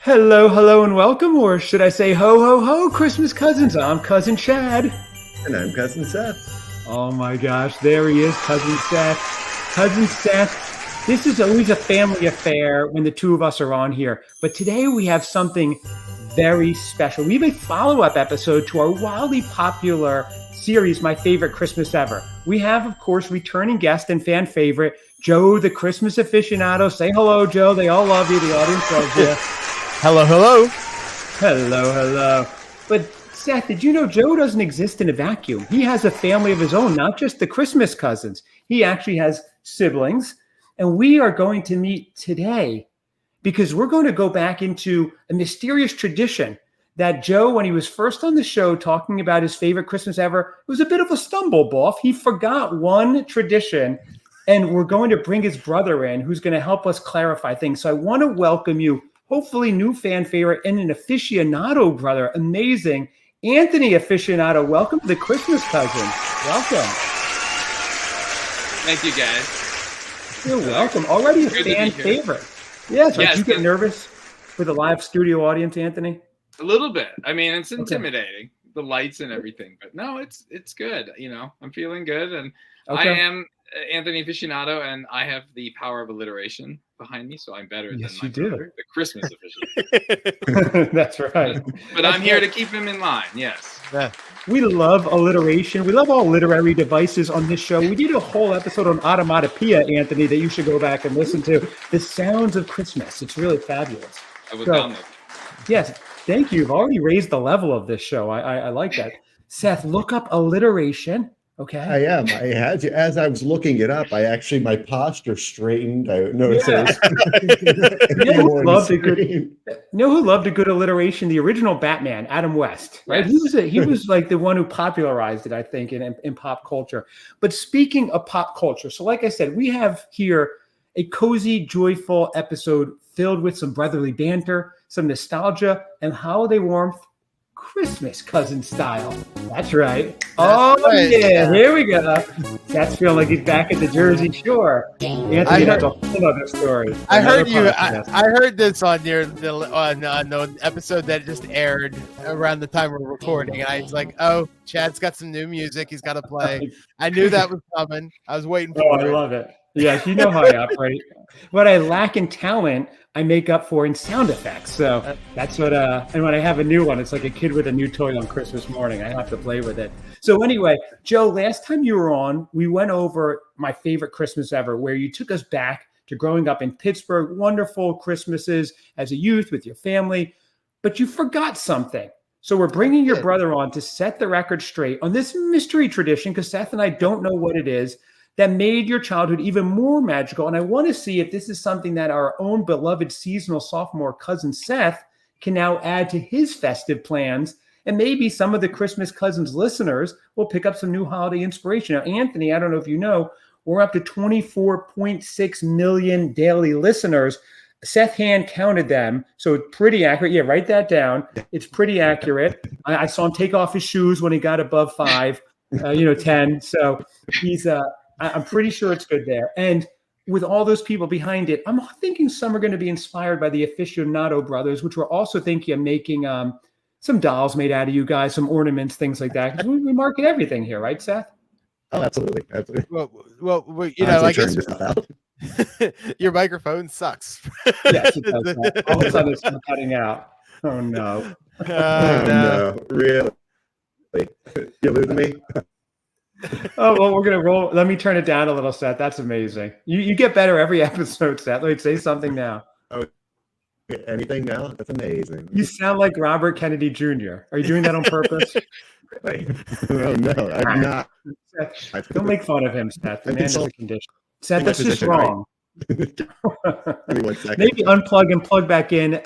Hello, hello, and welcome, or should I say ho, ho, ho, Christmas cousins. I'm Cousin Chad. And I'm Cousin Seth. Oh my gosh, there he is, Cousin Seth. Cousin Seth, this is always a family affair when the two of us are on here. But today we have something very special. We have a follow-up episode to our wildly popular series, My Favorite Christmas Ever. We have, of course, returning guest and fan favorite, Joe, the Christmas Aficionado. Say hello, Joe. They all love you. The audience loves you. Hello, hello. Hello, hello. But Seth, did you know Joe doesn't exist in a vacuum? He has a family of his own, not just the Christmas cousins. He actually has siblings. And we are going to meet today because we're going to go back into a mysterious tradition that Joe, when he was first on the show talking about his favorite Christmas ever, it was a bit of a stumble, boff. He forgot one tradition, and we're going to bring his brother in who's going to help us clarify things. So I want to welcome you, hopefully new fan favorite and an aficionado brother. Amazing. Anthony Aficionado, welcome to the Christmas Cousin. Welcome. Thank you, guys. You're welcome. Already a fan favorite. Yes. Did you get nervous for the live studio audience, Anthony? A little bit. I mean, it's intimidating, the lights and everything, but no, it's good. You know, I'm feeling good, and I am Anthony Aficionado, and I have the power of alliteration behind me, so I'm better than my brother, the Christmas Aficionado. That's right. But I'm here to keep him in line. Yes. Yeah. We love alliteration. We love all literary devices on this show. We did a whole episode on automatopoeia, Anthony, that you should go back and listen to. The sounds of Christmas. It's really fabulous. I will download. Yes. Thank you. You've already raised the level of this show. I like that. Seth, look up alliteration. Okay. I am. I had to. As I was looking it up, my posture straightened. I noticed You know who loved a good alliteration? The original Batman, Adam West. Right? Yes. He was like the one who popularized it, I think, in pop culture. But speaking of pop culture, so like I said, we have here a cozy, joyful episode filled with some brotherly banter, some nostalgia, and holiday warmth, Christmas cousin style. That's right. Yeah, here we go. That's feeling like he's back at the Jersey Shore. Anthony, that's a whole other story. I heard this on the episode that just aired around the time we're recording, and I was like, "Oh, Chad's got some new music. He's got to play." I knew that was coming. I was waiting for it. I love it. Yes, you know how I operate. What I lack in talent, I make up for in sound effects. So that's what, and when I have a new one, it's like a kid with a new toy on Christmas morning. I have to play with it. So anyway, Joe, last time you were on, we went over my favorite Christmas ever, where you took us back to growing up in Pittsburgh, wonderful Christmases as a youth with your family, but you forgot something. So we're bringing your brother on to set the record straight on this mystery tradition, because Seth and I don't know what it is, that made your childhood even more magical. And I want to see if this is something that our own beloved seasonal sophomore Cousin Seth can now add to his festive plans. And maybe some of the Christmas Cousins listeners will pick up some new holiday inspiration. Now, Anthony, I don't know if you know, we're up to 24.6 million daily listeners. Seth hand counted them, so it's pretty accurate. Yeah, write that down. It's pretty accurate. I saw him take off his shoes when he got above 10. So he's I'm pretty sure it's good there. And with all those people behind it, I'm thinking some are going to be inspired by the Aficionado brothers, which we're also thinking of making some dolls made out of you guys, some ornaments, things like that. 'Cause we market everything here, right, Seth? Oh, absolutely. Well, I guess your microphone sucks. Yes, it does. All of a sudden it's cutting out. Oh, no. No. Really? You losing me? Oh, well, we're going to roll. Let me turn it down a little, Seth. That's amazing. You get better every episode, Seth. Let me say something now. Oh, anything now? That's amazing. You sound like Robert Kennedy Jr. Are you doing that on purpose? Oh, no, I'm not. Seth, don't make fun of him, Seth. The man has a condition. Seth, that's just wrong. Give me 1 second. Maybe unplug and plug back in.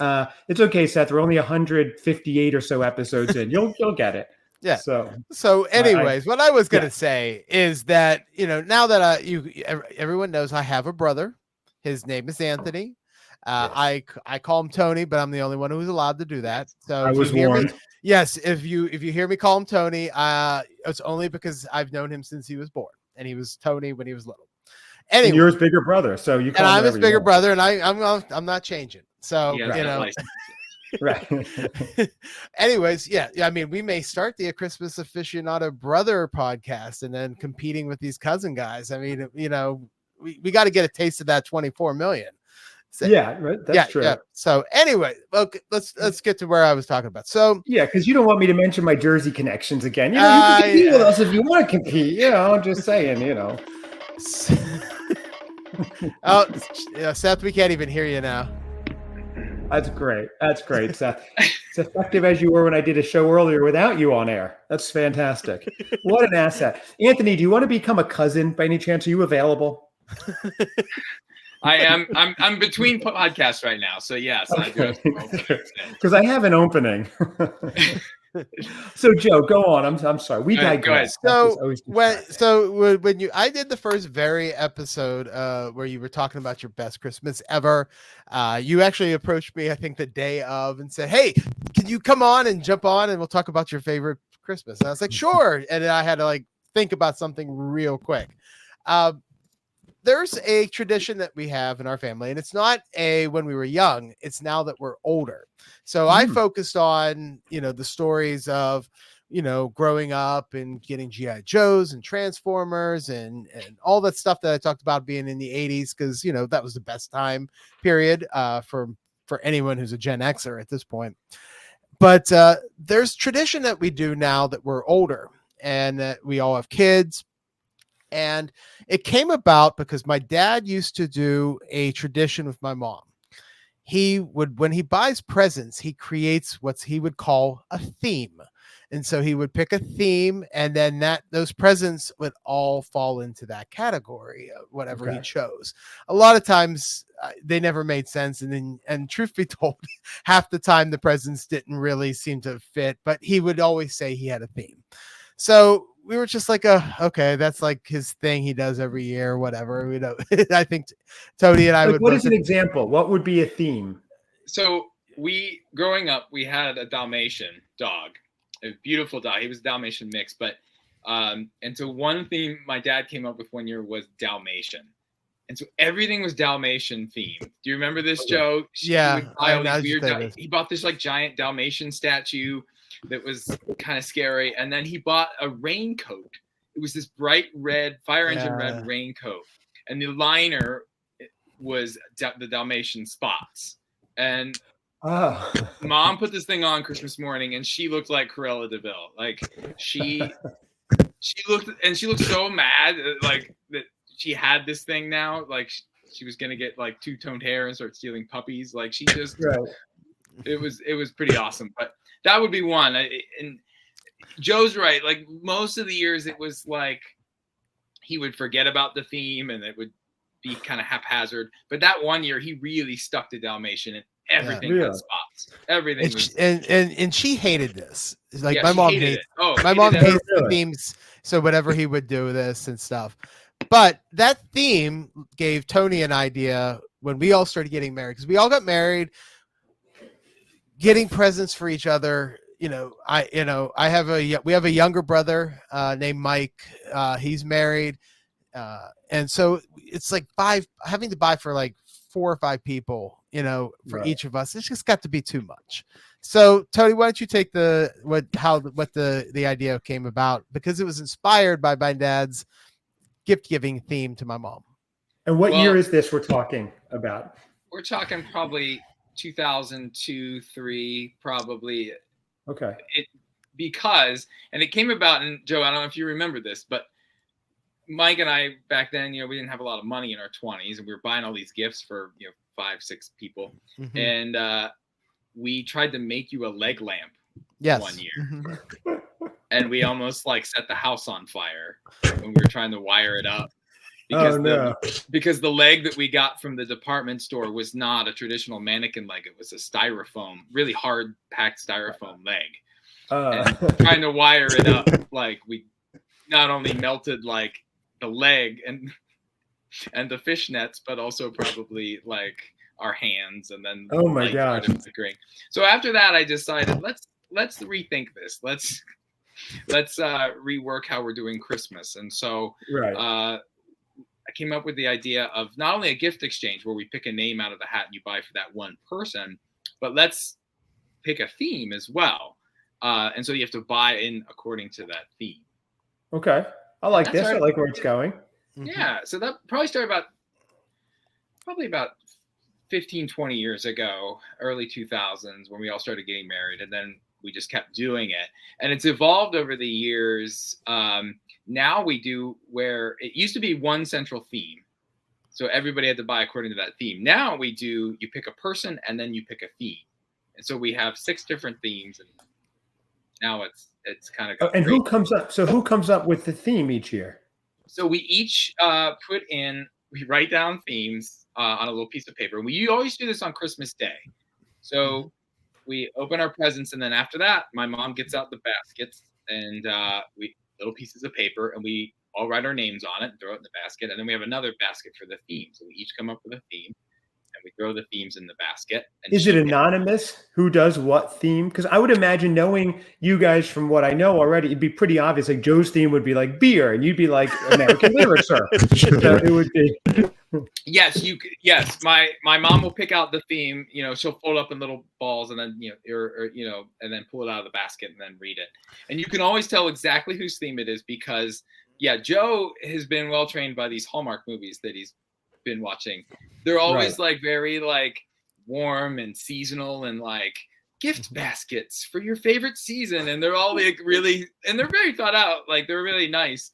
It's okay, Seth. We're only 158 or so episodes in. You'll get it. Yeah. So anyways, what I was going to say is that, now that everyone knows I have a brother, his name is Anthony. I call him Tony, but I'm the only one who's allowed to do that. So I was warned. Yes. If you hear me call him Tony, it's only because I've known him since he was born, and he was Tony when he was little. Anyway, and you're his bigger brother, so you. And I'm his bigger brother, and I'm not changing. So Right. Anyways, yeah. I mean, we may start the Christmas Aficionado brother podcast and then competing with these cousin guys. I mean, we got to get a taste of that 24 million. So, yeah, right. That's true. Yeah. So anyway, okay, let's get to where I was talking about. So yeah, because you don't want me to mention my Jersey connections again. You can compete with us if you want to compete. I'm just saying. Oh, Seth, we can't even hear you now. That's great, Seth. It's effective as you were when I did a show earlier without you on air. That's fantastic. What an asset. Anthony, do you want to become a cousin by any chance? Are you available? I am. I'm between podcasts right now, so yes, okay. I do. Because I have an opening. So Joe, go on. I'm sorry. We digress. So when I did the first very episode where you were talking about your best Christmas ever, you actually approached me, I think the day of, and said, "Hey, can you come on and jump on and we'll talk about your favorite Christmas?" And I was like, "Sure." And then I had to think about something real quick. There's a tradition that we have in our family, and it's not when we were young, it's now that we're older. So I focused on, the stories of, growing up and getting G.I. Joes and Transformers and all that stuff that I talked about being in the 80s, because, that was the best time period for anyone who's a Gen Xer at this point. But there's tradition that we do now that we're older and that we all have kids. And it came about because my dad used to do a tradition with my mom. He would, when he buys presents, he creates what he would call a theme. And so he would pick a theme, and then those presents would all fall into that category, whatever he chose. A lot of times they never made sense. And truth be told, half the time the presents didn't really seem to fit, but he would always say he had a theme. So we were just like, okay, that's like his thing he does every year, whatever. I think Tony and I would. What is an example? What would be a theme? So growing up, we had a Dalmatian dog, a beautiful dog. He was a Dalmatian mix, but and so one theme my dad came up with one year was Dalmatian. And so everything was Dalmatian themed. Do you remember this, Joe? Yeah. He bought this giant Dalmatian statue that was kind of scary, and then he bought a raincoat. It was this bright red fire engine red raincoat, and the liner was the Dalmatian spots. And Mom put this thing on Christmas morning, and she looked like Cruella de Vil. She looked so mad that she had this thing now. She was gonna get two-toned hair and start stealing puppies. She just it was pretty awesome. But that would be one. And Joe's right. Most of the years, it was he would forget about the theme and it would be kind of haphazard. But that one year, he really stuck to Dalmatian, and everything had spots. Everything and she hated this. My mom hated it. My mom hates the themes. So whatever he would do this and stuff. But that theme gave Tony an idea when we all started getting married, because we all got married. Getting presents for each other, we have a younger brother named Mike. He's married, and so it's having to buy for 4 or 5 people, for each of us. It's just got to be too much. So Tony, why don't you take the idea came about, because it was inspired by my dad's gift giving theme to my mom. And what year is this we're talking about? We're talking probably 2002, 3, probably. Okay. And it came about, and Joe, I don't know if you remember this, but Mike and I back then, we didn't have a lot of money in our 20s, and we were buying all these gifts for 5, 6 people, and we tried to make you a leg lamp one year, and we almost set the house on fire when we were trying to wire it up. Because the leg that we got from the department store was not a traditional mannequin leg. It was a styrofoam, really hard packed styrofoam leg. And trying to wire it up, we not only melted the leg and the fishnets, but also probably our hands, and then my gosh. So after that, I decided let's rethink this. Let's rework how we're doing Christmas. And so I came up with the idea of not only a gift exchange where we pick a name out of the hat and you buy for that one person, but let's pick a theme as well. And so you have to buy in according to that theme. Okay. I like this. I like where it's going. Yeah. So that probably started about 15, 20 years ago, early 2000s, when we all started getting married. And then we just kept doing it. And it's evolved over the years. Now we do where it used to be one central theme. So everybody had to buy according to that theme. Now we do, you pick a person and then you pick a theme. And so we have 6 different themes. And now it's kind of. And who comes up? So who comes up with the theme each year? So we each we write down themes on a little piece of paper. We always do this on Christmas Day. So we open our presents, and then after that, my mom gets out the baskets and we little pieces of paper, and we all write our names on it and throw it in the basket. And then we have another basket for the theme. So we each come up with a theme, and we throw the themes in the basket. And is it anonymous who does what theme? Because I would imagine, knowing you guys from what I know already, it'd be pretty obvious. Like Joe's theme would be like beer, and you'd be like American literature. So it would be. Yes, yes, my mom will pick out the theme. She'll fold up in little balls, and then and then pull it out of the basket and then read it. And you can always tell exactly whose theme it is because Joe has been well trained by these Hallmark movies that he's been watching. They're always like very like warm and seasonal and like gift baskets for your favorite season, and they're all like really, and they're very thought out. Like they're really nice.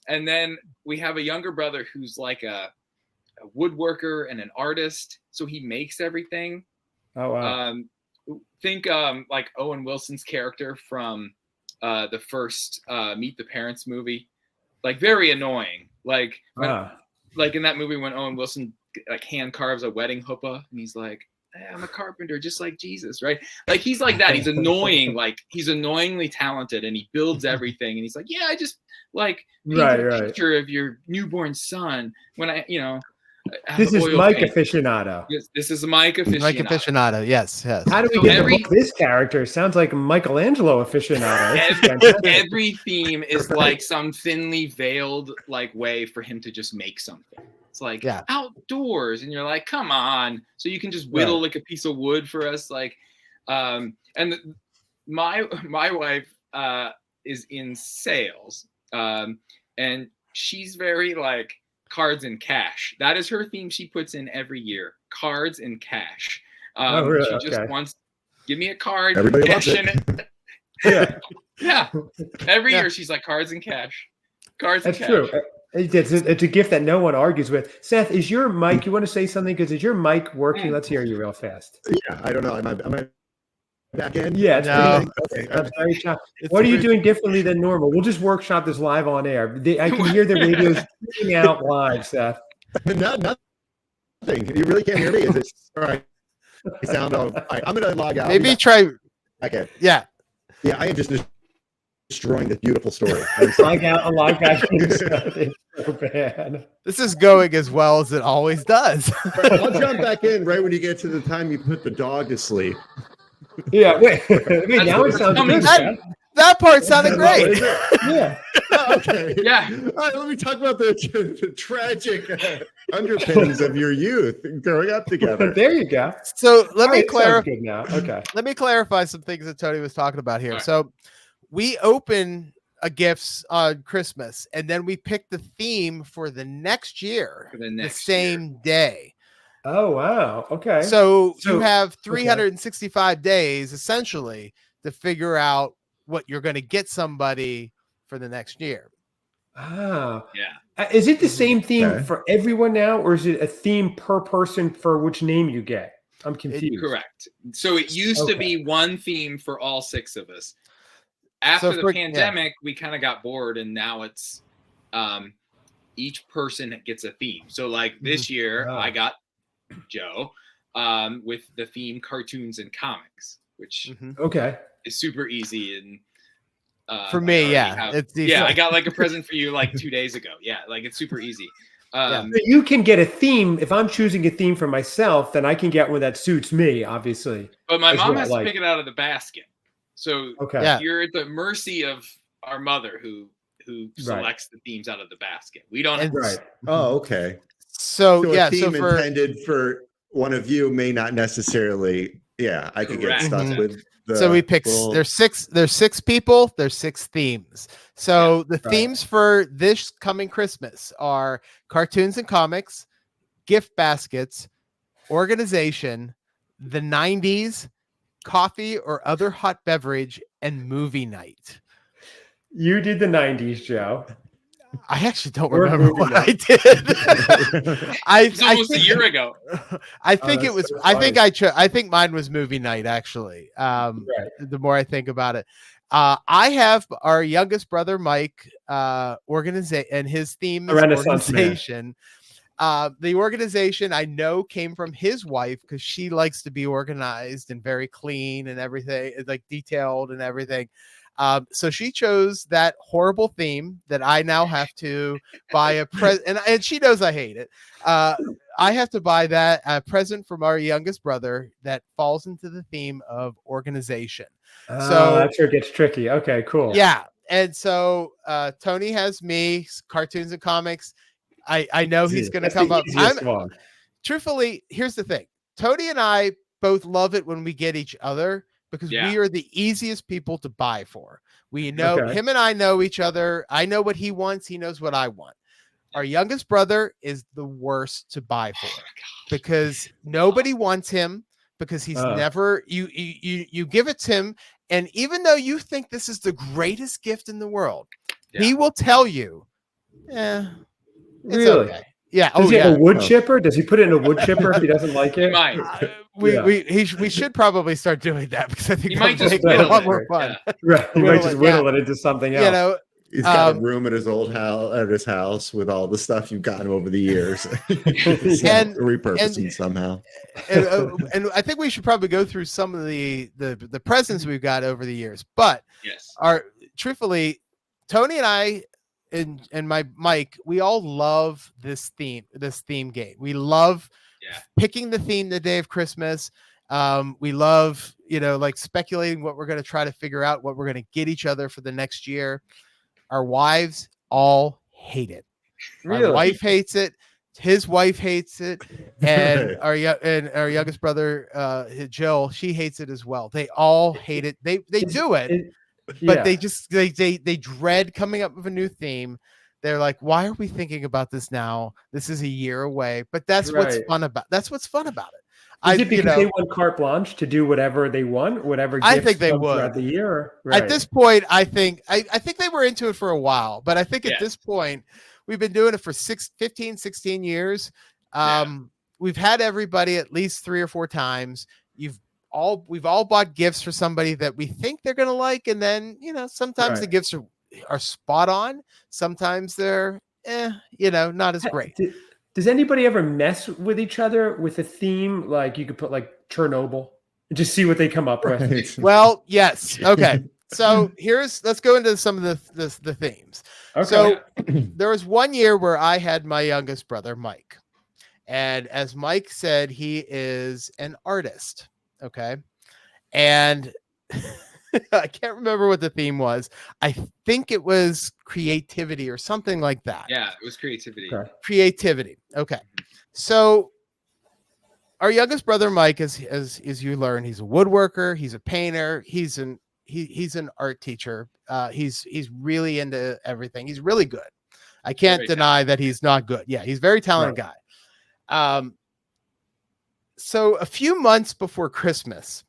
And then we have a younger brother who's like a woodworker and an artist. So he makes everything. Oh, wow. Think like Owen Wilson's character from the first Meet the Parents movie. Like very annoying. Like in that movie when Owen Wilson like hand carves a wedding chuppah and he's like, hey, I'm a carpenter just like Jesus, right? Like he's like that. He's annoying. Like he's annoyingly talented and he builds everything. And he's like, yeah, I just like a picture of your newborn son when I this is Mike Aficionado. This is Mike Aficionado. Mike Aficionado, yes. How do we get this character? Sounds like Michelangelo Aficionado. Every theme is like some thinly veiled like way for him to just make something. It's like outdoors, and you're like, come on. So you can just whittle like a piece of wood for us, like, and my wife is in sales, and she's very like cards and cash. That is her theme. She puts in every year, cards and cash. Really? She just wants, give me a card. Everybody cash loves in it. it. Yeah. Every year she's like cards and cash. Cards and cash. That's true. It's a gift that no one argues with. Seth, is your mic? You want to say something? Because is your mic working? Let's hear you real fast. Yeah, I don't know. Am I back in? Yeah, it's very choppy. What are you doing differently than normal? We'll just workshop this live on air. I can hear the radios speaking out live, Seth. Nothing. You really can't hear me? Is it all right? I sound all right. I'm gonna log out. Maybe try. Okay. Yeah. Yeah, I am just destroying this beautiful story. Log out. It's so bad. This is going as well as it always does. I'll jump back in right when you get to the time you put the dog to sleep. Yeah, wait. Now it sounds good. That part sounded great. Yeah. Okay. Yeah. All right, let me talk about the tragic underpinnings of your youth growing up together. There you go. So let me clarify. Now. Okay. Let me clarify some things that Tony was talking about here. Right. So we open gifts on Christmas, and then we pick the theme for the next year, the same day. Oh, wow. Okay. So you have 365 days essentially to figure out what you're going to get somebody for the next year. Oh, yeah. Is it the same theme for everyone now, or is it a theme per person for which name you get? I'm confused. Correct. So it used to be one theme for all 6 of us. After the pandemic, we kind of got bored, and now it's each person gets a theme. So like this year, I got Joe with the theme cartoons and comics, which is super easy. And for me, I got like a present for you like 2 days ago. Yeah, like it's super easy. So you can get a theme. If I'm choosing a theme for myself, then I can get one that suits me, obviously. But my mom has to pick it out of the basket. So you're at the mercy of our mother who selects the themes out of the basket. We don't. Oh, okay. So a theme intended for one of you may not necessarily Yeah, I could get Correct. stuck Mhm. with the So we picked little- there's six people, there's 6 themes. So the Right. themes for this coming Christmas are cartoons and comics, gift baskets, organization, the 90s, coffee or other hot beverage, and movie night. You did the 90s, Joe. I actually don't Or remember movie what I night. did. It's almost a year ago. I think that's it was. so I think funny. I think mine was movie night. Actually, Right. the more I think about it, I have our youngest brother Mike organization, and his theme A is Renaissance man. organization. The organization I know came from his wife because she likes to be organized and very clean and everything, like detailed and everything. So she chose that horrible theme that I now have to buy a present, and she knows I hate it. I have to buy that a present from our youngest brother that falls into the theme of organization. So That's where it gets tricky. Okay, cool. yeah, and so Tony has me cartoons and comics. I know he's going to That's come the up. easiest one. Truthfully, here's the thing. Tony and I both love it when we get each other because we are the easiest people to buy for. We know him and I know each other. I know what he wants. He knows what I want. Our youngest brother is the worst to buy for because nobody wants him because he's never you give it to him. And even though you think this is the greatest gift in the world, he will tell you, it's Really? okay. Yeah. Does he have a wood Oh. chipper? Does he put it in a wood chipper if he doesn't like it? We should probably start doing that because I think He might that'll just make it a whittle lot it. more fun. Right. He might just whittle it into something else. You know, he's got a room at his old house, at his house, with all the stuff you've gotten over the years, and repurposing somehow. And I think we should probably go through some of the presents we've got over the years. But truthfully, Tony and I and my Mike, we all love this theme game. We love picking the theme the day of Christmas. We love, like speculating what we're going to try to figure out, what we're going to get each other for the next year. Our wives all hate it. Really? Our wife hates it. His wife hates it, and our youngest brother, Jill, she hates it as well. They all hate it. They do it, but they just they dread coming up with a new theme. They're like, why are we thinking about this now? This is a year away. But that's what's fun about. That's what's fun about it. Is it because they want carte blanche to do whatever they want, whatever gifts I think they would throughout the year? At this point, I think they were into it for a while, but I think at this point, we've been doing it for 15, 16 years. We've had everybody at least 3 or 4 times. We've all bought gifts for somebody that we think they're going to like. And then, sometimes the gifts are spot on. Sometimes they're, not as great. Does anybody ever mess with each other with a theme? Like you could put like Chernobyl and just see what they come up with. Well, yes. Okay. So let's go into some of the themes. Okay. So there was one year where I had my youngest brother, Mike. And as Mike said, he is an artist. Okay. And I can't remember what the theme was. I think it was creativity or something like that. Yeah, it was creativity. Okay. Creativity. Okay. So our youngest brother, Mike, as you learn, he's a woodworker, he's a painter, he's an art teacher. He's really into everything. He's really good. I can't deny that he's not good. Yeah, he's a very talented guy. So a few months before Christmas,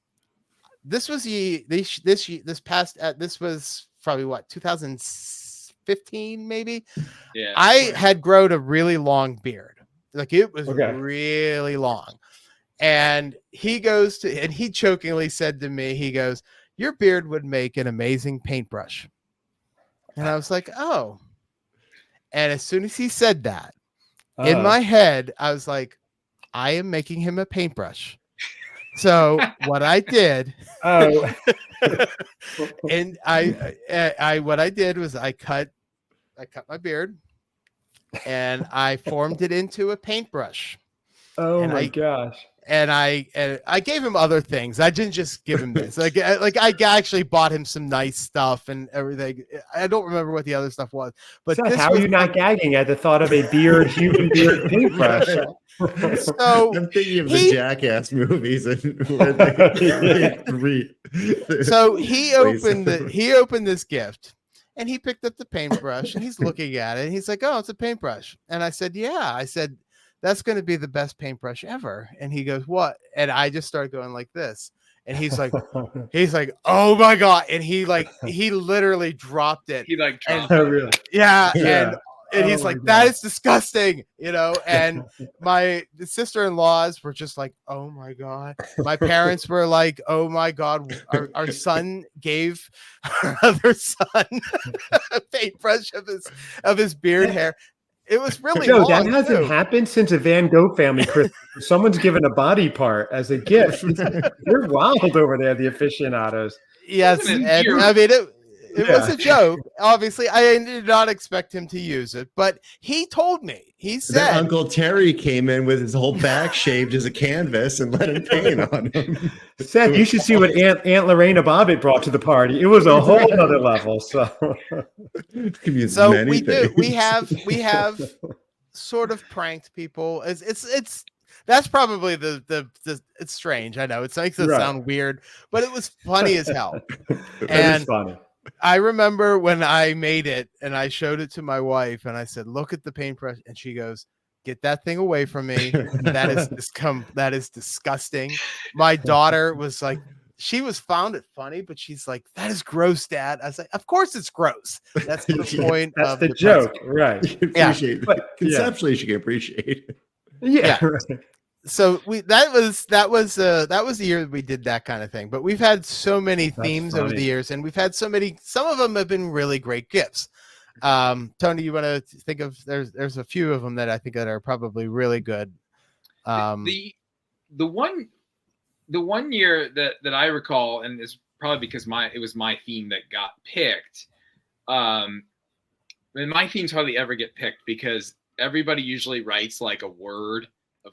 this was this was probably what, 2015 maybe. Yeah, I had grown a really long beard, like it was really long, and he jokingly said to me, he goes, "Your beard would make an amazing paintbrush," and I was like, "Oh." And as soon as he said that, in my head, I was like, I am making him a paintbrush. So what I did, and what I did was I cut my beard, and I formed it into a paintbrush. Oh my gosh! And I gave him other things. I didn't just give him this. Like I actually bought him some nice stuff and everything. I don't remember what the other stuff was. But Seth, how are you not gagging at the thought of a human beard paintbrush? So I'm thinking of the Jackass movies and so he opened this gift and he picked up the paintbrush and he's looking at it and he's like, "Oh, it's a paintbrush." And I said, "Yeah." I said, "That's going to be the best paintbrush ever." And he goes, "What?" And I just started going like this. And he's like, "Oh my God." And he literally dropped it. He like dropped and, it. Really? Yeah. And he's like, "That is disgusting," and my sister-in-laws were just like, "Oh my God." My parents were like, "Oh my God, our son gave our other son a paintbrush of his beard hair." It was really Joe, long, that hasn't too. happened since a Van Gogh family Christmas. Someone's given a body part as a gift. You're wild over there, the aficionados. Yes, and I mean it was a joke. Obviously, I did not expect him to use it, but he told me. He said Uncle Terry came in with his whole back shaved as a canvas and let him paint on him. Seth, you should see what Aunt Lorena Bobbitt brought to the party. It was a whole other level. So we have sort of pranked people. It's that's probably the it's strange. I know it makes it sound weird, but it was funny as hell. And was funny. I remember when I made it and I showed it to my wife and I said, "Look at the paintbrush," and she goes, "Get that thing away from me. That is disgusting." My daughter was like, she found it funny, but she's like, "That is gross, Dad." I was like, "Of course it's gross. That's the point." That's the joke, right? But conceptually, she can appreciate it. Yeah. Right. So that was the year that we did that kind of thing. But we've had so many themes over the years, and we've had some of them have been really great gifts. Tony, you want to think of there's a few of them that I think that are probably really good. The one year that I recall, and it's probably because it was my theme that got picked. And my themes hardly ever get picked because everybody usually writes like a word of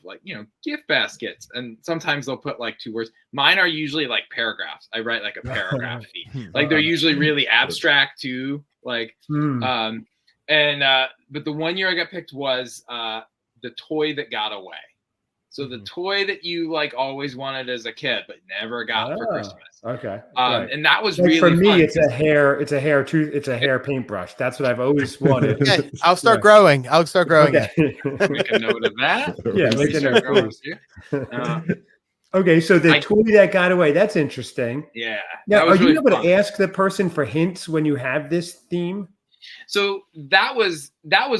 gift baskets, and sometimes they'll put like 2 words. Mine are usually like paragraphs. I write like a paragraph theme. Like they're usually really abstract too. Like but the one year I got picked was the toy that got away. So the toy that you like always wanted as a kid but never got for Christmas. Okay. And that was really for me fun. it's a hair paintbrush. That's what I've always wanted. Okay, I'll start growing. Okay. Make a note of that. Yeah, make a note. Okay, so the toy that got away, that's interesting. Yeah. Now, are you really able fun. to ask the person for hints when you have this theme? So that was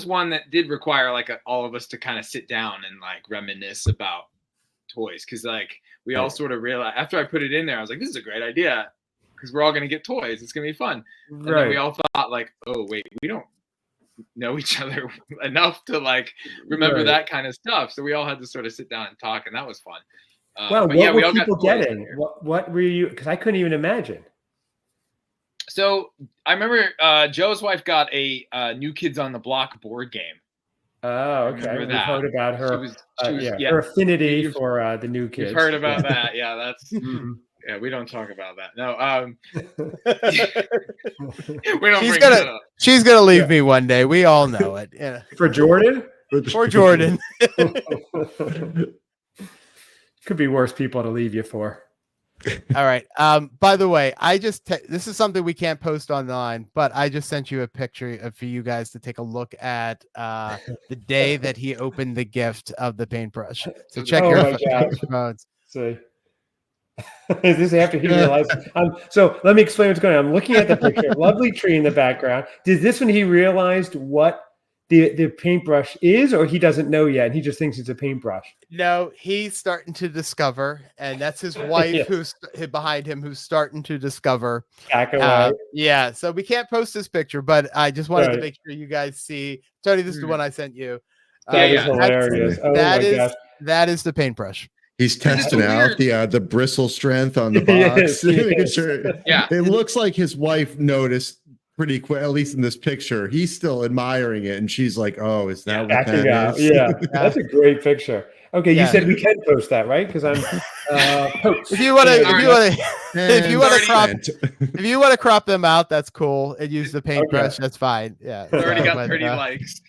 one that did require like all of us to kind of sit down and like reminisce about toys, because like we all sort of realized after I put it in there, I was like, this is a great idea because we're all going to get toys. It's going to be fun. And then we all thought like, oh wait, we don't know each other enough to like remember that kind of stuff. So we all had to sort of sit down and talk, and that was fun. Well, what were people getting? What were you? Because I couldn't even imagine. So I remember Joe's wife got a New Kids on the Block board game. Oh, okay. We've heard about her. Her affinity for the New Kids. We've heard about that. Yeah, that's. Yeah, we don't talk about that. No. We don't. She's gonna leave me one day. We all know it. Yeah. For Jordan. For Jordan. Could be worse people to leave you for. All right. By the way, this is something we can't post online, but I just sent you a picture for you guys to take a look at the day that he opened the gift of the paintbrush. So check your phones. See. Is this after he realized? So let me explain what's going on. I'm looking at the picture, lovely tree in the background. Is this when he realized what the paintbrush is, or he doesn't know yet and he just thinks it's a paintbrush? No, he's starting to discover, and that's his wife who's behind him, who's starting to discover. Yeah, so we can't post this picture, but I just wanted to make sure you guys see. Tony, this is the one I sent you. That is hilarious. That is the paintbrush. He's testing out the bristle strength on the box. Yeah, it looks like his wife noticed pretty quick, at least in this picture. He's still admiring it, and she's like, "Oh, is that what that is?" Yeah, that's a great picture. Okay, you said we can post that, right? Because I'm post. If you want to crop them out, that's cool. And use the paintbrush, that's fine. Yeah, it's already got 30 likes.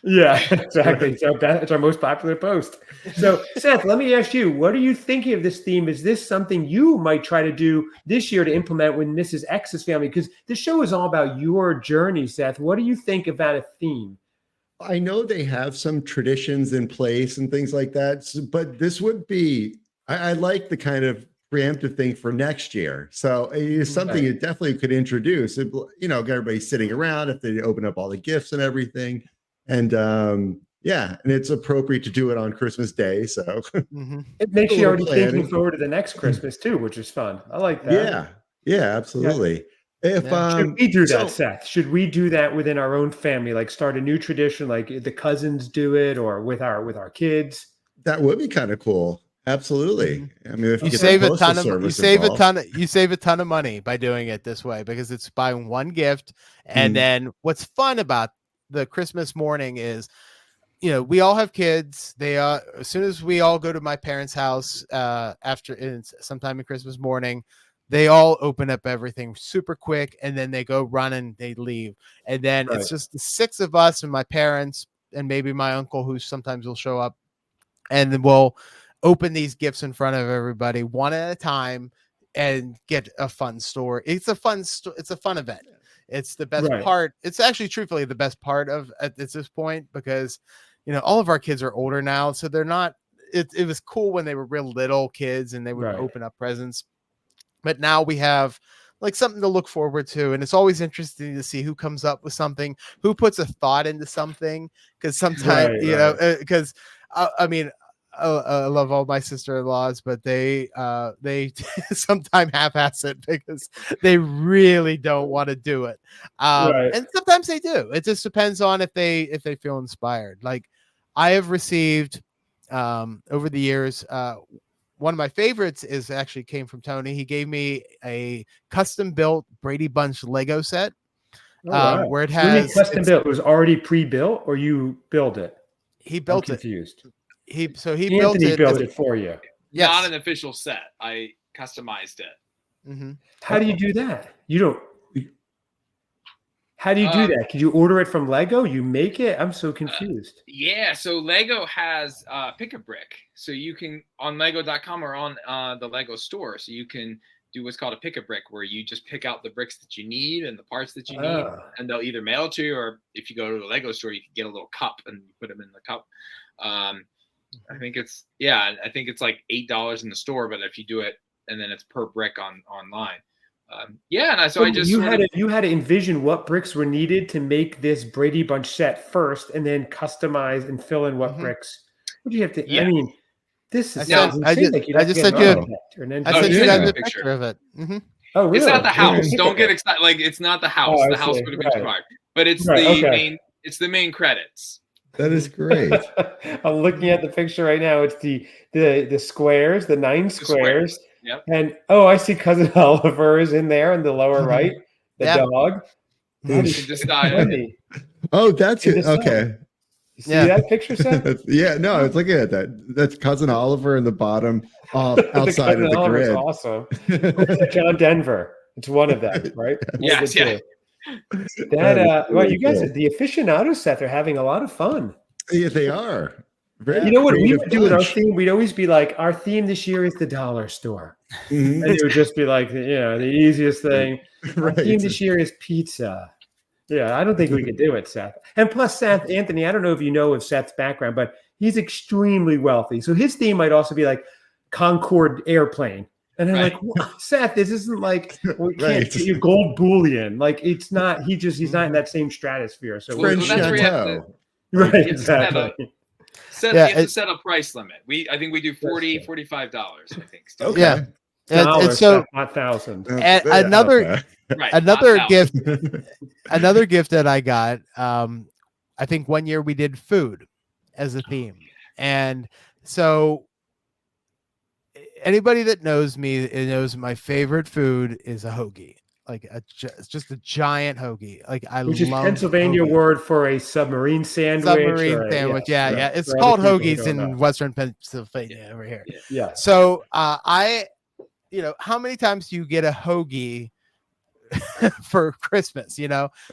Yeah, exactly. It's our most popular post. So, Seth, let me ask you, what are you thinking of this theme? Is this something you might try to do this year to implement with Mrs. X's family? Because this show is all about your journey, Seth. What do you think about a theme? I know they have some traditions in place and things like that, but this would be, I like the kind of preemptive thing for next year. So it's something you definitely could introduce. Get everybody sitting around if they open up all the gifts and everything. And and it's appropriate to do it on Christmas Day. So it makes you already thinking forward to the next Christmas too, which is fun. I like that. Yeah, absolutely. If should we do that, Seth? Should we do that within our own family? Like start a new tradition, like the cousins do it, or with our kids? That would be kind of cool. Absolutely. I mean, if you save a ton of money by doing it this way, because it's buying one gift. And then what's fun about the Christmas morning is, we all have kids. They as soon as we all go to my parents' house sometime in Christmas morning, they all open up everything super quick, and then they go run and they leave. And then it's just the 6 of us and my parents and maybe my uncle, who sometimes will show up, and then we'll open these gifts in front of everybody one at a time and get a fun story. It's a fun event. It's the best part. It's actually truthfully the best part at this point, because all of our kids are older now, so they're not. It was cool when they were real little kids and they would open up presents, but now we have like something to look forward to, and it's always interesting to see who comes up with something, who puts a thought into something, because sometimes because I mean, I love all my sister-in-laws, but they sometimes half-ass it because they really don't want to do it. And sometimes they do. It just depends on if they feel inspired. Like I have received over the years, one of my favorites actually came from Tony. He gave me a custom-built Brady Bunch Lego set. Where it has custom-built. It was already pre-built, or you build it? He built it. Confused. He built it for you. Yes. Not an official set. I customized it. How do you do that? How do you do that? Can you order it from Lego? You make it? I'm so confused. Yeah. So Lego has pick a brick. So you can on Lego.com or on the Lego store. So you can do what's called a pick a brick, where you just pick out the bricks that you need and the parts that you need, and they'll either mail it to you, or if you go to the Lego store, you can get a little cup and you put them in the cup. I think it's like $8 in the store, but if you do it, and then it's per brick online. You had to envision what bricks were needed to make this Brady Bunch set first, and then customize and fill in what bricks. What do you have to? Yeah. I mean, this is. I just sent you a picture of it. Oh, really? It's not the house. Don't get excited. Like, it's not the house. The house would have been too hard, but it's main. It's the main credits. That is great. I'm looking at the picture right now. It's the squares, the 9 squares. Yep. And I see Cousin Oliver is in there in the lower right. The dog. Oh, that's it. Okay. You see that picture, Seth? No, I was looking at that. That's Cousin Oliver in the bottom outside of the Oliver's grid. Awesome. John Denver. It's one of them, right? Yes, yeah. You guys, the aficionado Seth, are having a lot of fun. Yeah, they are. You know what we would do with our theme? We'd always be like, our theme this year is the dollar store. And it would just be like, the easiest thing. Our theme this year is pizza. Yeah, I don't think we could do it, Seth. And plus, Seth, Anthony, I don't know if you know of Seth's background, but he's extremely wealthy. So his theme might also be like Concorde airplane. And I'm like, Seth, this isn't like, we can't get you gold bullion. Like, it's not, he's not in that same stratosphere. So French Chateau. Right, exactly. You have to set a price limit. I think we do $40, $45, I think. Okay. Yeah. And so not thousand. Another gift that I got. I think one year we did food as a theme, and so anybody that knows me knows my favorite food is a hoagie. just a giant hogie. Like Which is Pennsylvania word for a submarine sandwich. Submarine sandwich. Yeah. It's called hoagies in Western Pennsylvania over here. Yeah. So how many times do you get a hoagie for Christmas?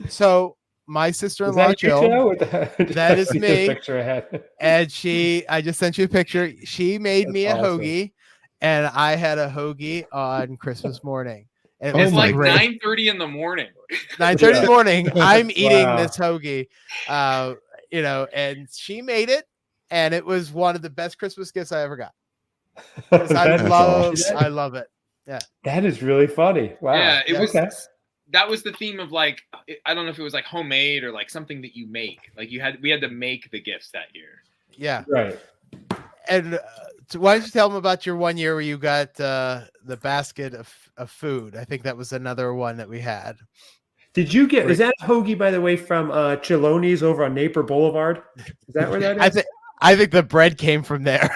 So my sister-in-law Jill, that is me, and I just sent you a picture. She made me a hoagie, and I had a hoagie on Christmas morning. And it's like 9:30 in the morning. 9:30 in the morning. I'm eating this hoagie, and she made it, and it was one of the best Christmas gifts I ever got. I love it. Yeah, that is really funny. Wow. Yeah, it was. Okay. That was the theme of I don't know if it was like homemade or like something that you make. Like we had to make the gifts that year. Yeah. Right. And why don't you tell them about your one year where you got the basket of food? I think that was another one that we had. Did you get? Is that a hoagie, by the way, from Chiloni's over on Napier Boulevard? Is that where that is? I think the bread came from there.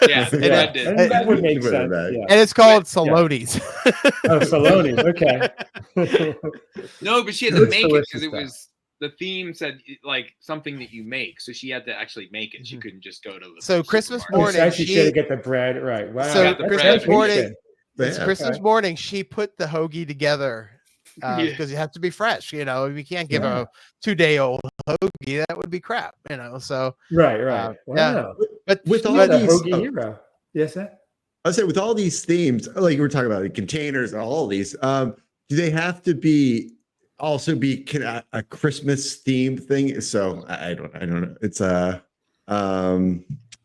Yeah, that would make sense. Yeah. And it's called Saloni's. Oh, Saloni's. Okay. No, but she had to make it because it was the theme said like something that you make, so she had to actually make it. She couldn't just go to the. So Christmas morning, she should have get the bread right. Wow. So Christmas morning, Christmas morning, she put the hoagie together. Because you have to be fresh, we can't give a 2-day-old hoagie. That would be crap, so right. Wow. Yeah, but with all these hoagie hero, yes, sir. I said with all these themes, like we're talking about the containers and all these, do they have to be a Christmas themed thing? So I don't know. It's you got a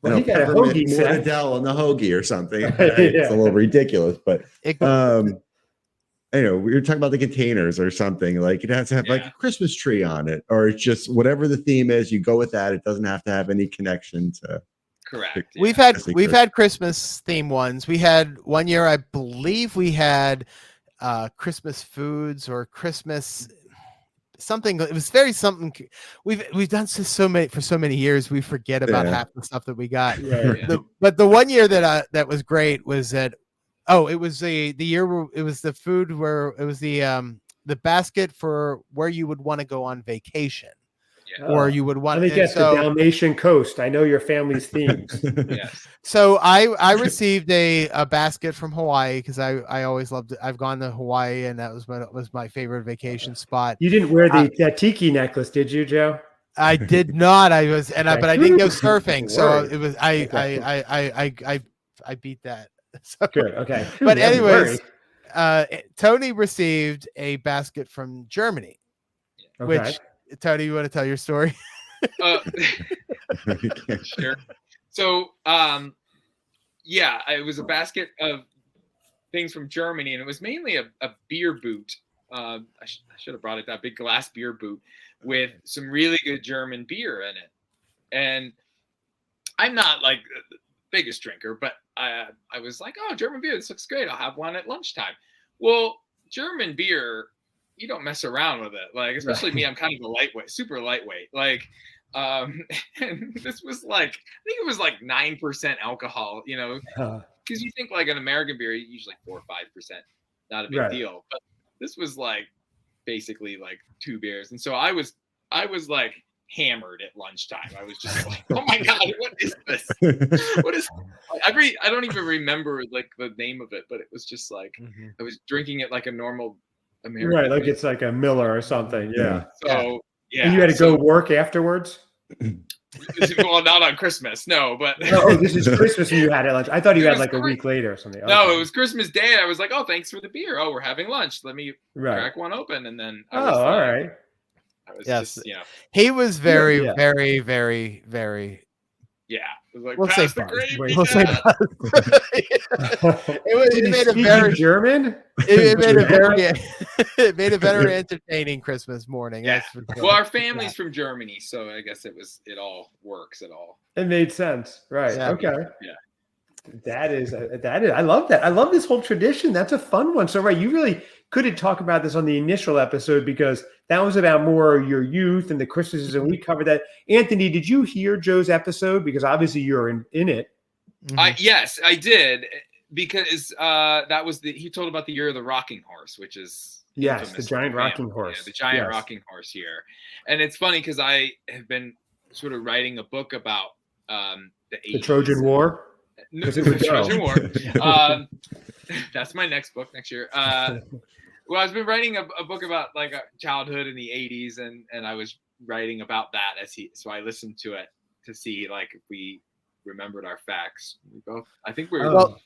hoagie set. Adele on the hoagie or something. It's a little ridiculous, but we were talking about the containers or something. Like it has to have like a Christmas tree on it, or it's just whatever the theme is. You go with that. It doesn't have to have any connection to. Correct. We've had Christmas theme ones. We had one year, I believe, we had Christmas foods or Christmas something. It was very something. We've done so many years. We forget about half the stuff that we got. But the one year that was great was that. Oh, it was the year where it was the food where it was the basket for where you would want to go on vacation, or you would want. I think that's the Dalmatian coast. I know your family's themes. Yes. So I received a basket from Hawaii because I always loved it. I've gone to Hawaii and that was my favorite vacation spot. You didn't wear that tiki necklace, did you, Joe? I did not. I didn't go surfing, so it was I beat that. So, good. Okay. But anyways, Tony received a basket from Germany. Okay. Which Tony, you want to tell your story? Sure. So, it was a basket of things from Germany, and it was mainly a beer boot. I should have brought it, that big glass beer boot with some really good German beer in it. And I'm not like the biggest drinker, but I was like, oh, German beer, this looks great. I'll have one at lunchtime. Well, German beer, you don't mess around with it. Like, especially me, I'm kind of a lightweight, super lightweight. Like, and this was like, I think it was like 9% alcohol, because you think like an American beer, usually 4 or 5%, not a big deal. But this was like basically like 2 beers. And so I was like hammered at lunchtime. I was just like, oh my God, what is this? What is I don't even remember like the name of it, but it was just like I was drinking it like a normal American. Right, like it's like a Miller or something. Yeah. So and you had to go work afterwards? Well, not on Christmas, no, but this is Christmas and you had it lunch. I thought you had like a week later or something. No, it was Christmas Day. I was like, oh, thanks for the beer. Oh, we're having lunch. Let me crack one open. And then I was all right. I was just, he was very, very, very, very. Yeah, it was like, we'll say the gravy. We'll say it made a very German. It made a very it made a very entertaining Christmas morning. Yeah. Well, our family's from Germany, so I guess it all works at all. It made sense, right? Yeah. Okay. Yeah. That is. I love that. I love this whole tradition. That's a fun one. So, you really couldn't talk about this on the initial episode because that was about more your youth and the Christmases, and we covered that. Anthony, did you hear Joe's episode? Because obviously you're in it. Yes, I did, because that was he told about the year of the rocking horse, which is Yes, the infamous giant family, rocking horse. the giant Yes. rocking horse here. And it's funny because I have been sort of writing a book about the 80s. Trojan War. No, the Trojan War. That's my next book next year. Well, I've been writing a book about like childhood in the 80s, and I was writing about that so I listened to it to see like if we remembered our facts. We both, I think we were. Well,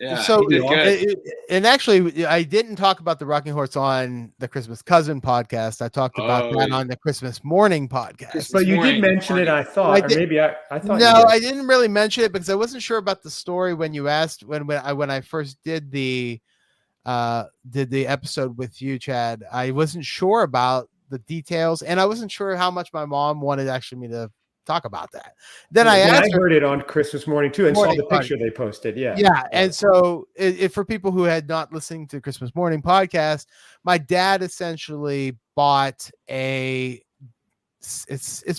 yeah, so he did good. And actually, I didn't talk about the rocking horse on the Christmas Cousin podcast. I talked about that on the Christmas Morning podcast. But you did mention it, I thought, or maybe I thought. No, I didn't really mention it because I wasn't sure about the story when you asked when I first did the episode with you, Chad. I wasn't sure about the details, and I wasn't sure how much my mom wanted actually me to talk about that. Then I heard it on Christmas Morning too, and saw the picture they posted. Yeah. And so for people who had not listened to Christmas Morning podcast, my dad essentially bought it's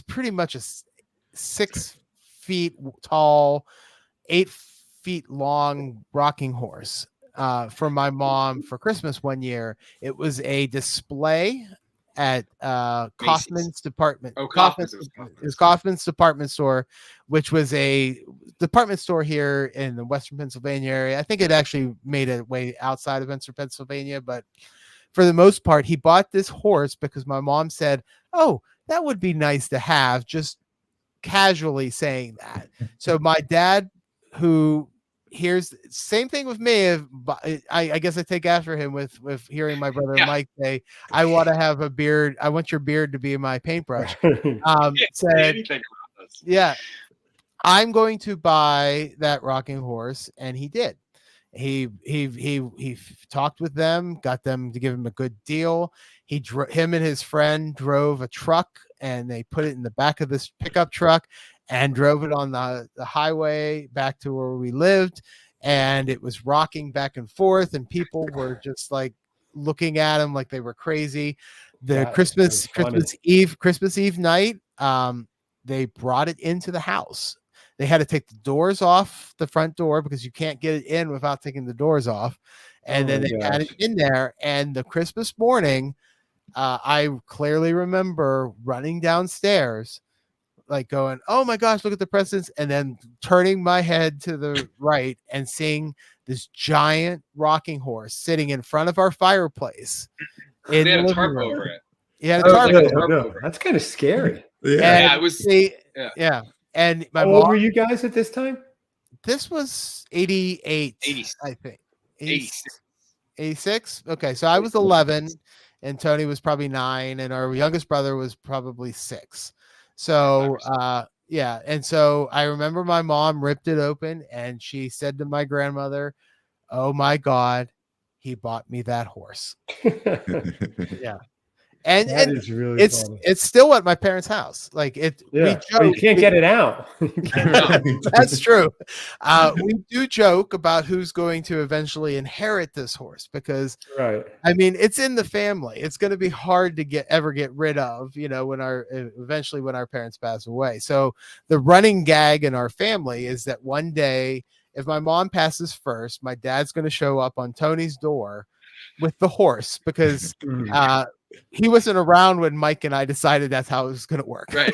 pretty much a 6 feet tall, 8 feet long rocking horse for my mom for Christmas one year. It was a display at Kaufman's department. Kaufman's department store, which was a department store here in the Western Pennsylvania area. I think it actually made it way outside of Western Pennsylvania, but for the most part, he bought this horse because my mom said, "Oh, that would be nice to have," just casually saying that. So my dad, who here's same thing with me. I guess I take after him with hearing my brother Mike say, "I want to have a beard. I want your beard to be my paintbrush." Said, "Yeah, I'm going to buy that rocking horse," and he did. He talked with them, got them to give him a good deal. Him and his friend drove a truck, and they put it in the back of this pickup truck and drove it on the highway back to where we lived. And it was rocking back and forth, and people were just like looking at him like they were crazy. The Christmas Eve night, they brought it into the house. They had to take the doors off the front door because you can't get it in without taking the doors off. And then they had it in there. And the Christmas morning, I clearly remember running downstairs, like going, "Oh my gosh, look at the presents," and then turning my head to the right and seeing this giant rocking horse sitting in front of our fireplace. They had a tarp over it. Yeah, a tarp over it. That's kind of scary. Yeah, it was. Yeah. And my mom, were you guys at this time? This was 88, 80, I think. 86. Okay, so I was 11, and Tony was probably 9, and our youngest brother was probably 6. So, and so I remember my mom ripped it open, and she said to my grandmother, "Oh my God, he bought me that horse." Yeah. And is really it's still at my parents' house. Like it, we joke, you can't get it out. That's true. We do joke about who's going to eventually inherit this horse because, I mean, it's in the family. It's going to be hard to ever get rid of. When our parents pass away. So the running gag in our family is that one day, if my mom passes first, my dad's going to show up on Tony's door with the horse because he wasn't around when Mike and I decided that's how it was going to work. Right.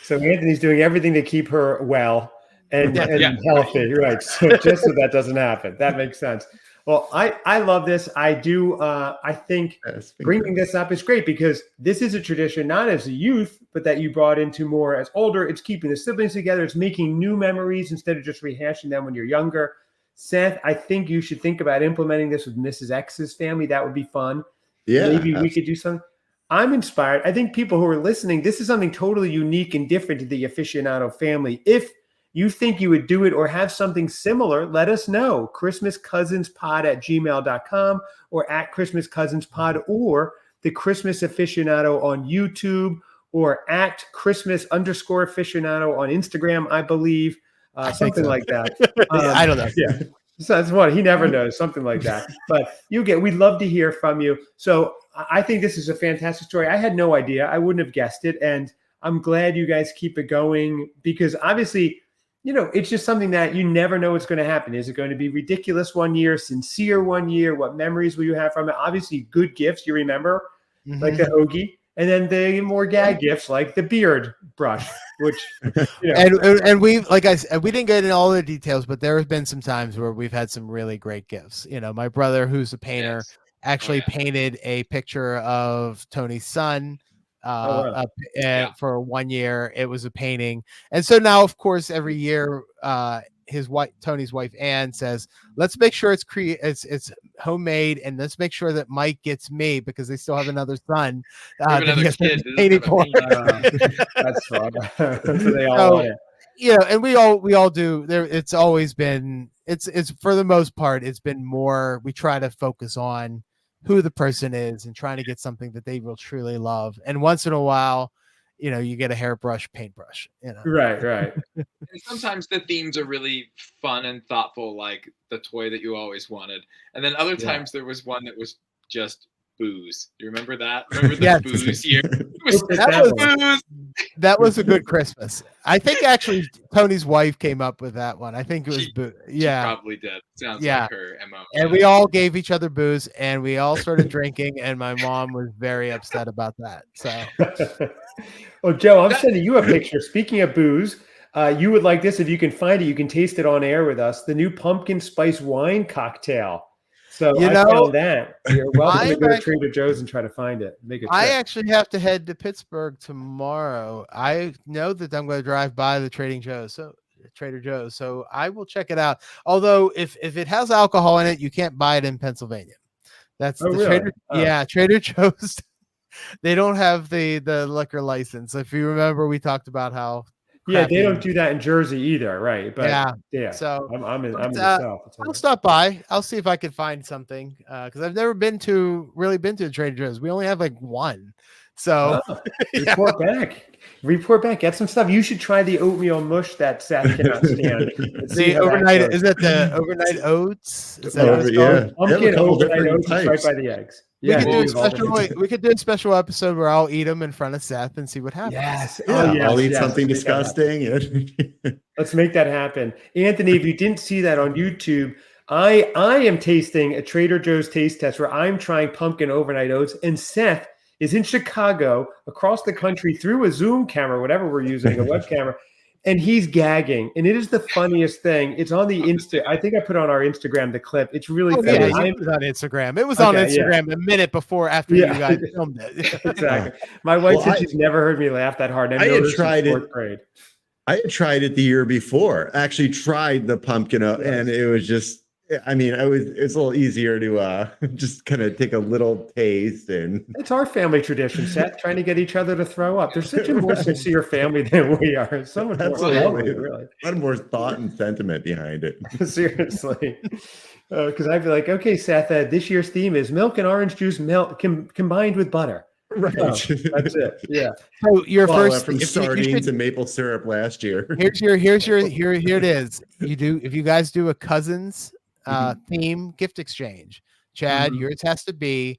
So Anthony's doing everything to keep her well and healthy. Right. So just so that doesn't happen. That makes sense. Well, I love this. I do. I think bringing this up is great because this is a tradition, not as a youth, but that you brought into more as older. It's keeping the siblings together. It's making new memories instead of just rehashing them when you're younger. Seth, I think you should think about implementing this with Mrs. X's family. That would be fun. Yeah, maybe we could do something. I'm inspired. I think people who are listening, this is something totally unique and different to the Aficionado family. If you think you would do it or have something similar, let us know. ChristmasCousinsPod@gmail.com or @ChristmasCousinsPod or the Christmas Aficionado on YouTube or @Christmas_Aficionado on Instagram, I believe. Something like that. I don't know. Yeah. So that's what he never knows, something like that. But we'd love to hear from you. So I think this is a fantastic story. I had no idea. I wouldn't have guessed it. And I'm glad you guys keep it going because obviously it's just something that you never know what's going to happen. Is it going to be ridiculous one year, sincere one year? What memories will you have from it? Obviously, good gifts you remember, like the hoagie, and then the more gag gifts like the beard brush, which and we, like I said, we didn't get into all the details, but there have been some times where we've had some really great gifts. My brother, who's a painter, actually painted a picture of Tony's son. For 1 year. It was a painting, and so now, of course, every year, Tony's wife Ann says, "Let's make sure it's homemade, and let's make sure that Mike gets me because they still have another son. Another kid. That's fun. So they all want it. And we all do. There, it's always been. It's for the most part, it's been more. We try to focus on who the person is and trying to get something that they will truly love. And once in a while, you get a hairbrush, paintbrush. Right. And sometimes the themes are really fun and thoughtful, like the toy that you always wanted. And then other times there was one that was just booze. You remember that? Remember the booze year? That was a good Christmas. I think actually Tony's wife came up with that one. I think it was booze. Yeah, she probably did. Sounds like her MO. And we all gave each other booze, and we all started drinking. And my mom was very upset about that. So, well, Joe, I'm sending you a picture. Speaking of booze, you would like this if you can find it. You can taste it on air with us. The new pumpkin spice wine cocktail. So I found that. You're welcome to go to Trader Joe's and try to find it. Make it. I actually have to head to Pittsburgh tomorrow. I know that I'm going to drive by the Trader Joe's, so I will check it out. Although if it has alcohol in it, you can't buy it in Pennsylvania. That's really? Trader Joe's. They don't have the liquor license. If you remember, we talked about how. Yeah, they don't do that in Jersey either, right? But yeah. So I'm in the South. I'll stop by. I'll see if I can find something because I've never been to Trader Joe's. We only have like one. So report back. Get some stuff. You should try the oatmeal mush that Seth cannot stand. The overnight is that the overnight oats? Is that what it's called? Pumpkin overnight oats right by the eggs. We could do a special episode where I'll eat them in front of Seth and see what happens. Yes. I'll eat something disgusting. Let's make that happen. Anthony, if you didn't see that on YouTube, I am tasting a Trader Joe's taste test where I'm trying pumpkin overnight oats, and Seth is in Chicago across the country through a Zoom camera, whatever we're using, a web camera. And he's gagging, and it is the funniest thing. It's on the I think I put on our Instagram the clip. It's really funny. Yeah, it was on Instagram. It was on Instagram a minute after you guys filmed it. Exactly. My wife said she's never heard me laugh that hard. I had tried it. I had tried it the year before. Actually, tried the pumpkin, and it was just. It's a little easier to just kind of take a little taste, and it's our family tradition, Seth, trying to get each other to throw up. They're such a more sincere family than we are. So much more lovely, really. A lot more thought and sentiment behind it. Seriously, because I'd be like, okay, Seth, this year's theme is milk and orange juice combined with butter. Right. Oh, that's it. Yeah. So your first from sardines and maple syrup last year. Here it is. If you guys do a Cousins theme gift exchange, Chad, yours has to be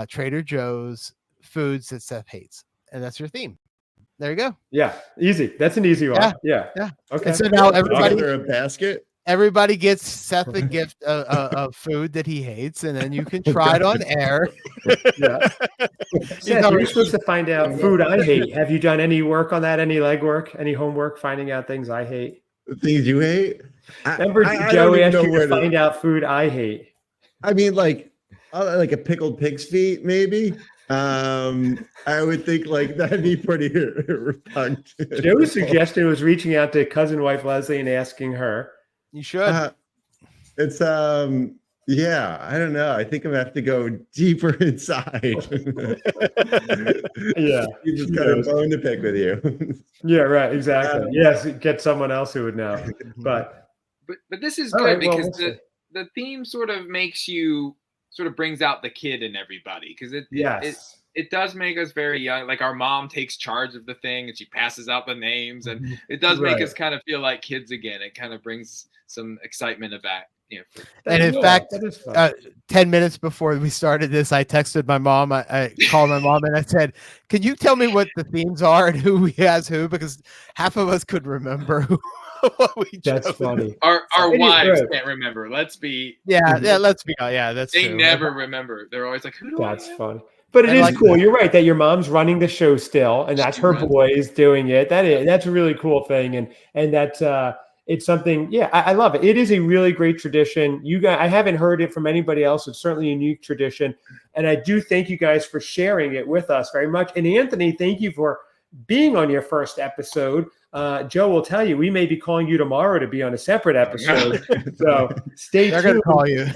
Trader Joe's foods that Seth hates, and that's your theme. There you go. Yeah, easy. That's an easy one. Yeah. Okay. And so now everybody gets Seth a gift of food that he hates, and then you can try it on air. Yeah. Seth, you're supposed to find out food I hate. Have you done any work on that? Any legwork? Any homework? Finding out things I hate. Things you hate? Remember Joey asked you to find out food I hate. I mean, like a pickled pig's feet, maybe. I would think like that'd be pretty repugnant. Joe's suggestion was reaching out to cousin wife Leslie and asking her. You should. It's I don't know. I think I'm gonna have to go deeper inside. Yeah, you just got a bone to pick with you. Yeah, right. Exactly. Yes, get someone else who would know. But this is good because the theme sort of brings out the kid in everybody because it does make us very young. Like our mom takes charge of the thing and she passes out the names, and it does make us kind of feel like kids again. It kind of brings some excitement about. And in fact, 10 minutes before we started this, I texted my mom. I called my mom and I said, "Can you tell me what the themes are and who has who?" Because half of us could remember what we That's chose. funny. Our It is wives good. can't remember. Let's be. Yeah, let's be that's They true. never remember. They're always like, "Who do That's I am?" funny. But it And is like cool. You're right that your mom's running the show still, and that's She her runs. boys doing it. That's a really cool thing, and that's it's something. Yeah, I love it. It is a really great tradition. You guys, I haven't heard it from anybody else. It's certainly a unique tradition, and I do thank you guys for sharing it with us very much. And Anthony, thank you for being on your first episode. Joe will tell you we may be calling you tomorrow to be on a separate episode. So stay they're gonna tuned. call you.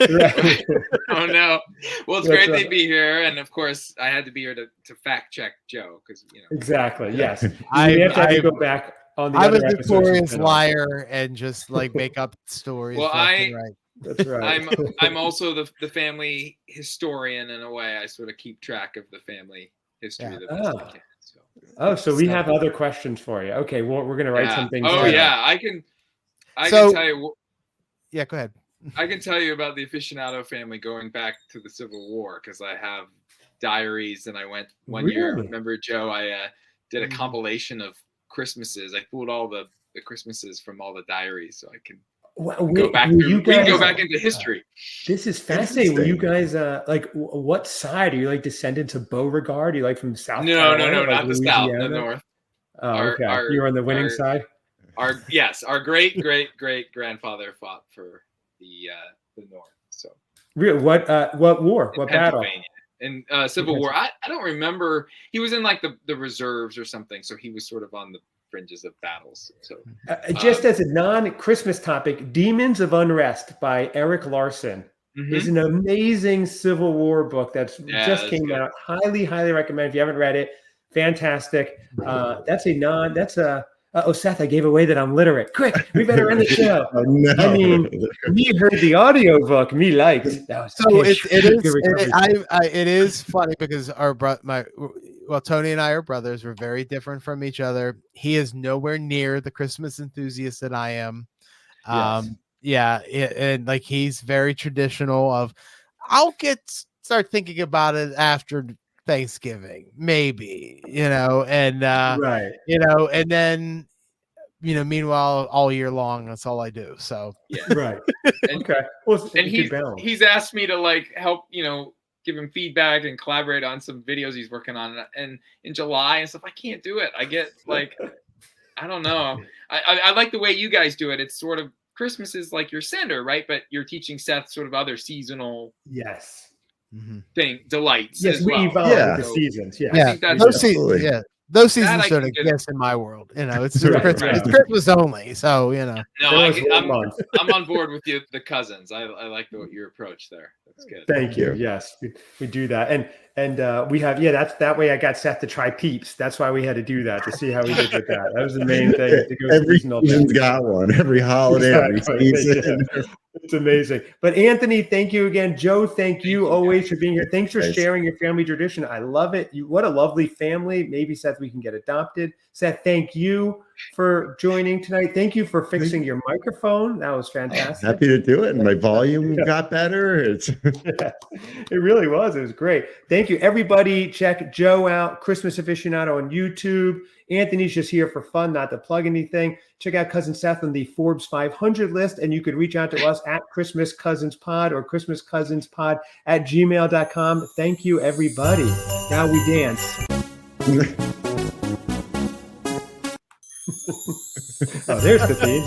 Right. Oh no! Well, it's That's great right. to be here, and of course, I had to be here to fact check Joe because Exactly. Yes. I- We have to I- go back on the I'm a other episodes notorious you've been on. liar and just like make up stories. Well, left and right. That's right. I'm also the family historian in a way. I sort of keep track of the family history Yeah. the best I can. So we have other questions for you. Okay, well, we're going to write some things Oh down. yeah, I can So- tell you. Yeah, go ahead. I can tell you about the Aficionado family going back to the Civil War because I have diaries, and I went one year. Really? Remember, Joe? I did a compilation of Christmases. I pulled all the Christmases from all the diaries, so I can go back. We can go back into history. This is fascinating. Were you guys like what side are you like descendants of Beauregard? Are you like from South? No, Carolina, like not the South, the Louisiana? North. Oh, Our- okay. our- You're on the winning side. Our great grandfather fought for the North. So Real? What war? What battle? Pennsylvania. In Civil War. I don't remember. He was in like the reserves or something, so he was sort of on the fringes of battles. So Just as a non-Christmas topic, Demons of Unrest by Eric Larson is an amazing Civil War book just came out. Highly recommend. If you haven't read it, fantastic. Seth, I gave away that I'm literate. Quick, we better end the show. Oh, no. I mean, me heard the audiobook. Me liked. So it is funny because Tony and I are brothers. We're very different from each other. He is nowhere near the Christmas enthusiast that I am. And like he's very traditional. I'll start thinking about it after Thanksgiving, maybe, and right, and then meanwhile all year long that's all I do. So right. Okay. Well, and he's asked me to like help give him feedback and collaborate on some videos he's working on, and in July and stuff. I can't do it. I get like I don't know. I like the way you guys do it. It's sort of Christmas is like your center, right? But you're teaching Seth sort of other seasonal delights. Yes, as we well. evolve with the seasons. Yeah, I think that's those seasons don't I can get exist in my world. It's Right, Christmas, right. it's Christmas only. So No, I'm on board with you, the cousins. I like your approach there. That's good. Thank you. Yes, we do that, and we have that's that way. I got Seth to try Peeps. That's why we had to do that to see how we did with that. That was the main thing. To go Every seasonal season's got one. Every holiday, every season. It's amazing. But Anthony, thank you again. Joe, thank you always for being here. Thanks for sharing your family tradition. I love it. What a lovely family. Maybe Seth, we can get adopted. Seth, thank you for joining tonight. Thank you for fixing your microphone. That was fantastic. Happy to do it. And my volume got better. It really was. It was great. Thank you. Everybody check Joe out, Christmas Aficionado on YouTube. Anthony's just here for fun, not to plug anything. Check out Cousin Seth on the Forbes 500 list, and you could reach out to us at Christmas Cousins Pod or ChristmasCousinsPod@gmail.com. Thank you, everybody. Now we dance. Oh, there's the theme.